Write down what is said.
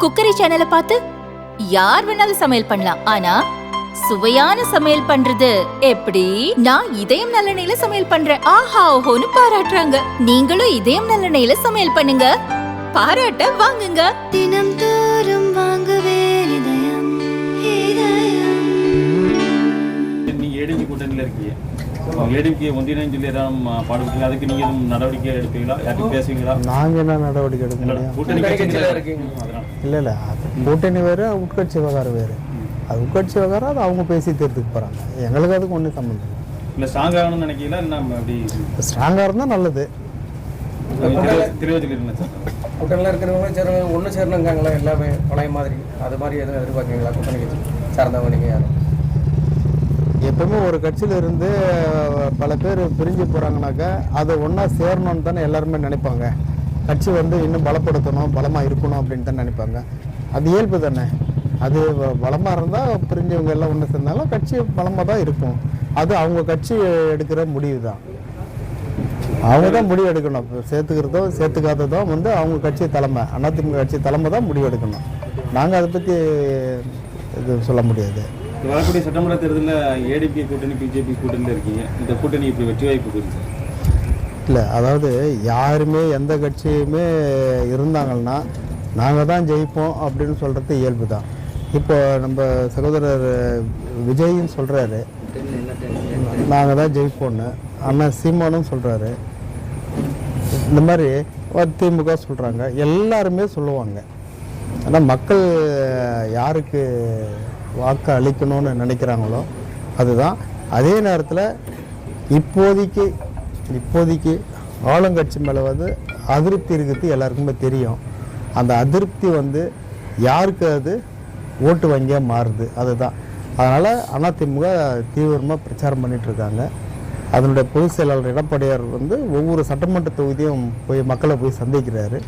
Cookery சேனலை பார்த்து யார் வேணாலும் சமையல் பண்ணலாம். ஆனா சுவையான சமையல் பண்றது எப்படி? நான் இதயம் நல்லெண்ணெயில சமையல் பண்றேன். ஆஹா ஓஹோன்னு பாராட்டுறாங்க. நீங்களும் இதயம் நல்லெண்ணெயில சமையல் பண்ணுங்க, பாராட்ட வாங்குங்க. தினம் தோறும் வாங்குவே இதயம் இதயம். நீங்க ஏடிஎம்கே கூட்டணியில இருக்கீங்க. ஏடிஎம்கே ஒன்றிணைன்னு சொல்லி ஏதாவது பாடுவீங்க, அதுக்கு நீங்க எதுவும் நடவடிக்கை எடுப்பீங்களா? யார்கிட்ட பேசுவீங்களா? நாங்க என்ன நடவடிக்கை எடுக்க முடியும்? கூட்டணி கட்சியில இருக்கீங்க. இல்லை கூட்டணி வேறு, உட்கட்சி விவகாரம் வேறு. அது உட்கட்சி விவகாரம், அது அவங்க பேசி தீர்த்துக்கு போகிறாங்க. எங்களுக்கு அதுக்கு ஒன்றும் சம்மந்தம் இல்லை. ஸ்ட்ராங் ஆகணும்னு நினைக்கிறீங்களா? இல்லை அப்படி ஸ்ட்ராங்காக இருந்தால் நல்லது. திருவதில் இருந்துச்சு கூட்டணியில் இருக்கிறவங்க ஒன்று சேரணுங்காங்களா எல்லாமே பழைய மாதிரி? அது மாதிரி எதுவும் எதிர்பார்க்குறீங்களா? கூட்டணி கட்சி சார்ந்தவங்க நீங்கள் யாரும்? எப்பவுமே ஒரு கட்சியில் இருந்து பல பேர் பிரிஞ்சு போகிறாங்கனாக்கா அதை ஒன்றா சேரணும்னு தானே எல்லாருமே நினைப்பாங்க. கட்சி இன்னும் பலப்படுத்தணும், பலமாக இருக்கணும் அப்படின்னு தான் நினைப்பாங்க. அது இயல்பு தானே. அது பலமாக இருந்தால் பிரிஞ்சவங்க எல்லாம் ஒன்று சேர்ந்தாலும் கட்சி பலமாக தான் இருக்கும். அது அவங்க கட்சி எடுக்கிற முடிவு தான். அவங்க தான் முடிவு எடுக்கணும். சேர்த்துக்கிறதோ சேர்த்துக்காததோ அவங்க கட்சி தலைமை, அதிமுக கட்சி தலைமை தான் முடிவு எடுக்கணும். நாங்கள் அதை பற்றி இது சொல்ல முடியாது. வரக்கூடிய சட்டமன்ற தேர்தலில் ஏடிபி கூட்டணி, பிஜேபி கூட்டணியில் இருக்கீங்க. இந்த கூட்டணி இப்படி வெற்றி வாய்ப்பு இருக்கு? இல்லை, அதாவது யாருமே எந்த கட்சியுமே இருந்தாங்கன்னா நாங்கள் தான் ஜெயிப்போம் அப்படின்னு சொல்கிறது இயல்பு தான். இப்போ நம்ம சகோதரர் விஜயும் சொல்கிறாரு நாங்கள் தான் ஜெயிப்போன்னு. அண்ணன் சீமானும் சொல்கிறாரு. இந்த மாதிரி திமுக சொல்கிறாங்க, எல்லாருமே சொல்லுவாங்க. ஆனால் மக்கள் யாருக்கு வாக்கு அளிக்கணும்னு நினைக்கிறாங்களோ அதுதான். அதே நேரத்தில் இப்போதைக்கு ஆளுங்கட்சி மேலே அதிருப்தி இருக்கிறது எல்லாருக்குமே தெரியும். அந்த அதிருப்தி யாருக்கு அது ஓட்டு வங்கியாக மாறுது, அதுதான். அதனால் அதிமுக தீவிரமாக பிரச்சாரம் பண்ணிகிட்ருக்காங்க. அதனுடைய பொதுச் செயலாளர் எடப்பாடியார் ஒவ்வொரு சட்டமன்ற தொகுதியும் போய் மக்களை போய் சந்திக்கிறாரு.